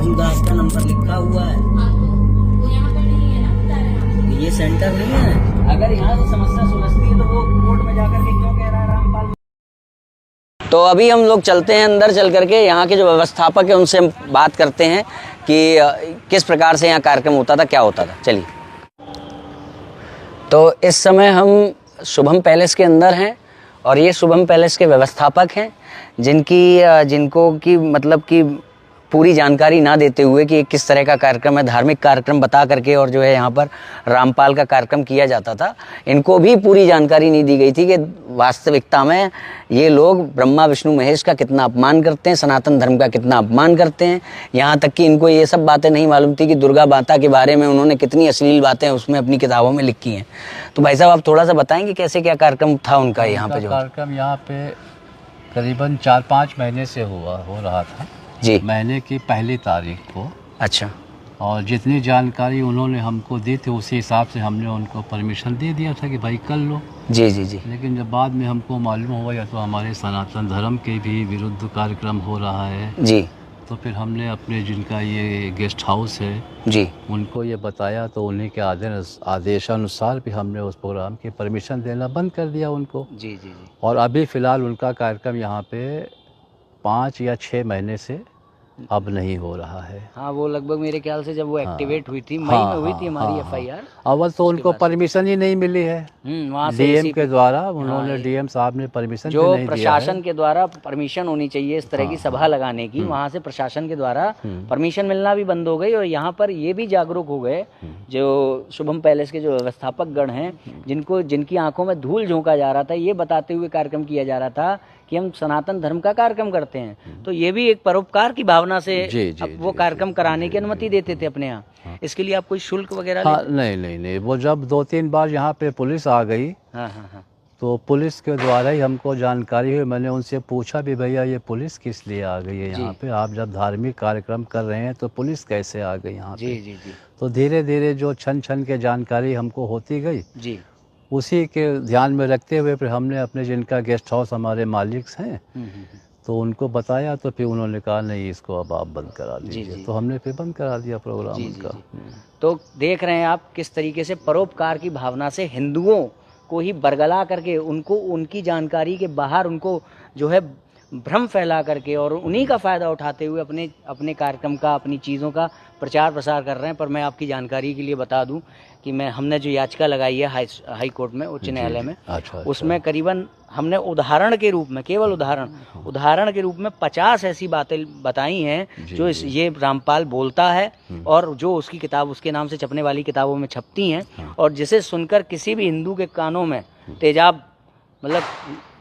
रामदास का नंबर लिखा हुआ है। वो यहाँ पर नहीं है ना, बता रहे हैं आपको। ये सेंटर नहीं है। अगर यहाँ से समस्या सुलझती है तो वो कोर्ट में जाकर के क्यों कह रहा है रामपाल। तो अभी हम लोग चलते हैं अंदर, चल करके यहाँ के जो व्यवस्थापक है उनसे हम बात करते हैं कि किस प्रकार से यहाँ कार्यक्रम होता था, क्या होता था। चलिए। तो इस समय हम शुभम पैलेस के अंदर हैं और ये शुभम पैलेस के व्यवस्थापक हैं जिनको की मतलब कि पूरी जानकारी ना देते हुए कि किस तरह का कार्यक्रम है, धार्मिक कार्यक्रम बता करके और जो है यहाँ पर रामपाल का कार्यक्रम किया जाता था, इनको भी पूरी जानकारी नहीं दी गई थी कि वास्तविकता में ये लोग ब्रह्मा विष्णु महेश का कितना अपमान करते हैं, सनातन धर्म का कितना अपमान करते हैं। यहाँ तक कि इनको ये सब बातें नहीं मालूम थी कि दुर्गा माता के बारे में उन्होंने कितनी अश्लील बातें उसमें अपनी किताबों में लिखी हैं। तो भाई साहब आप थोड़ा सा बताएंगे कैसे क्या कार्यक्रम था उनका यहाँ पे। जो कार्यक्रम यहाँ पे करीबन 4-5 महीने से हो रहा था जी, महीने की पहली तारीख को। अच्छा। और जितनी जानकारी उन्होंने हमको दी थी उसी हिसाब से हमने उनको परमिशन दे दिया था कि भाई कर लो। जी जी जी। लेकिन जब बाद में हमको मालूम हुआ या तो हमारे सनातन धर्म के भी विरुद्ध कार्यक्रम हो रहा है जी, तो फिर हमने अपने जिनका ये गेस्ट हाउस है जी, उनको ये बताया, तो उन्हीं के आदेशानुसार भी हमने उस प्रोग्राम की परमिशन देना बंद कर दिया उनको। जी जी जी। और अभी फ़िलहाल उनका कार्यक्रम यहाँ पे 5 या 6 महीने से अब नहीं हो रहा है। हाँ, वो लगभग मेरे ख्याल से जब वो एक्टिवेट हुई थी मई में हुई थी हमारी FIR। अव्वल तो उनको परमिशन ही नहीं मिली है वहाँ से डीएम के द्वारा। उन्होंने डीएम साहब ने परमिशन जो नहीं दिया है। प्रशासन के द्वारा परमिशन होनी चाहिए इस तरह की सभा लगाने की, वहाँ से प्रशासन के द्वारा परमिशन मिलना भी बंद हो गई। और यहाँ पर ये भी जागरूक हो गए जो शुभम पैलेस के जो व्यवस्थापक गण हैं, जिनकी आंखों में धूल झोंका जा रहा था, ये बताते हुए कार्यक्रम किया जा रहा था कि हम सनातन धर्म का कार्यक्रम करते हैं। तो ये भी एक परोपकार की भावना से वो कार्यक्रम कराने की अनुमति देते थे अपने यहाँ। इसके लिए आप कोई शुल्क वगैरह नहीं, वो जब 2-3 बार यहाँ पे पुलिस आ गई, हाँ, तो पुलिस के द्वारा ही हमको जानकारी हुई। मैंने उनसे पूछा भी, भैया ये पुलिस किस लिए आ गई है यहाँ पे, आप जब धार्मिक कार्यक्रम कर रहे हैं तो पुलिस कैसे आ गई यहाँ पे। जी जी जी। तो धीरे धीरे जो छन के जानकारी हमको होती गई जी, उसी के ध्यान में रखते हुए फिर हमने अपने जिनका गेस्ट हाउस हमारे मालिक हैं तो उनको बताया, तो फिर उन्होंने कहा नहीं इसको अब आप बंद करा दीजिए। तो हमने फिर बंद करा दिया प्रोग्राम उनका। तो देख रहे हैं आप किस तरीके से परोपकार की भावना से हिंदुओं को ही बरगला करके उनको उनकी जानकारी के बाहर उनको जो है भ्रम फैला करके और उन्हीं का फ़ायदा उठाते हुए अपने कार्यक्रम का, अपनी चीज़ों का प्रचार प्रसार कर रहे हैं। पर मैं आपकी जानकारी के लिए बता दूं कि हमने जो याचिका लगाई है हाई कोर्ट में, उच्च न्यायालय में, उसमें करीबन हमने उदाहरण के रूप में, केवल उदाहरण के रूप में 50 ऐसी बातें बताई हैं जो ये रामपाल बोलता है और जो उसकी किताब उसके नाम से छपने वाली किताबों में छपती हैं, और जिसे सुनकर किसी भी हिंदू के कानों में तेजाब मतलब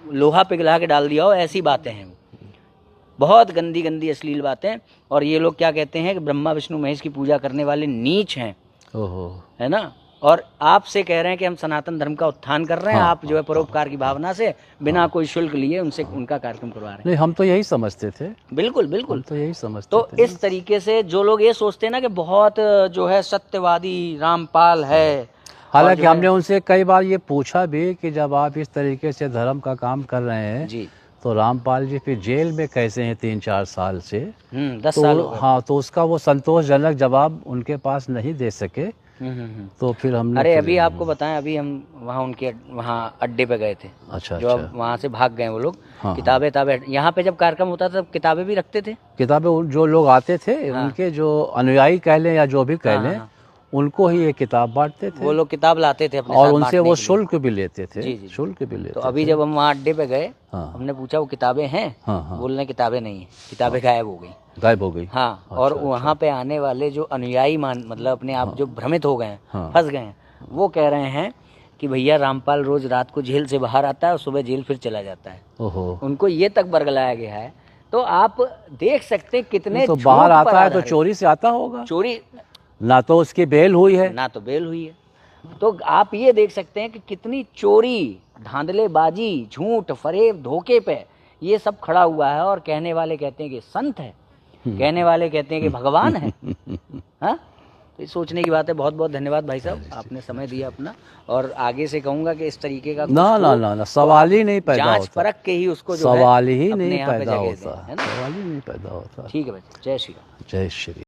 लोहा पिघला के डाल दिया हो, ऐसी बातें हैं। बहुत गंदी गंदी अश्लील बातें। और ये लोग क्या कहते हैं कि ब्रह्मा विष्णु महेश की पूजा करने वाले नीच हैं, है ना। और आपसे कह रहे हैं कि हम सनातन धर्म का उत्थान कर रहे हैं। आप जो है परोपकार की भावना से बिना कोई शुल्क लिए उनसे उनका कार्यक्रम करवा रहे हैं। नहीं, हम तो यही समझते थे। बिल्कुल बिल्कुल, तो यही समझते तो थे। इस तरीके से जो लोग ये सोचते हैं ना कि बहुत जो है सत्यवादी रामपाल है, हालांकि हमने उनसे कई बार ये पूछा भी कि जब आप इस तरीके से धर्म का काम कर रहे हैं जी, तो रामपाल जी फिर जेल में कैसे हैं 3-4 साल से। 10 साल। हाँ, तो उसका वो संतोषजनक जवाब उनके पास नहीं दे सके। तो फिर हमने अरे अभी आपको बताएं, अभी हम वहाँ अड्डे पे गए थे। अच्छा, जो अब वहाँ से भाग गए वो लोग। किताबें यहाँ पे जब कार्यक्रम होता था तब किताबें भी रखते थे। किताबें जो लोग आते थे उनके जो अनुयायी कह लें या जो भी कह लें, उनको ही ये किताब बांटते थे। वो लोग किताब लाते थे अपने और साथ उनसे वो शुल्क भी लेते थे। जी। शुल्क भी लेते तो अभी जब हम वहाँ अड्डे पे गए, हाँ। हमने पूछा वो किताबें हैं, बोल रहे किताबें नहीं है, किताबें गायब हो गई। हाँ, और वहाँ पे आने वाले जो अनुयायी मतलब अपने आप जो भ्रमित हो गए हैं, फंस गए हैं, वो कह रहे हैं कि भैया रामपाल रोज रात को जेल से बाहर आता है और सुबह जेल फिर चला जाता है। उनको ये तक बरगलाया गया है। तो आप देख सकते कितने तो बाहर आता है तो चोरी से आता होगा। चोरी ना तो उसकी बेल हुई है, तो आप ये देख सकते हैं कि कितनी चोरी, धांधलेबाजी, झूठ, फरेब, धोखे पे ये सब खड़ा हुआ है। और कहने वाले कहते हैं कि संत है, कहने वाले कहते हैं कि भगवान है। हाँ, तो ये सोचने की बात है। बहुत बहुत धन्यवाद भाई साहब, आपने समय दिया अपना। और आगे से कहूंगा कि इस तरीके का ना सवाल ही नहीं पैदा होता, जांच परख के ही उसको जो सवाल ही अपने नहीं यहाँ पे पैदा जगह होता, दें, है ना। सवाल ही नहीं पैदा होता। ठीक है भाई, जय श्री राम। जय श्री।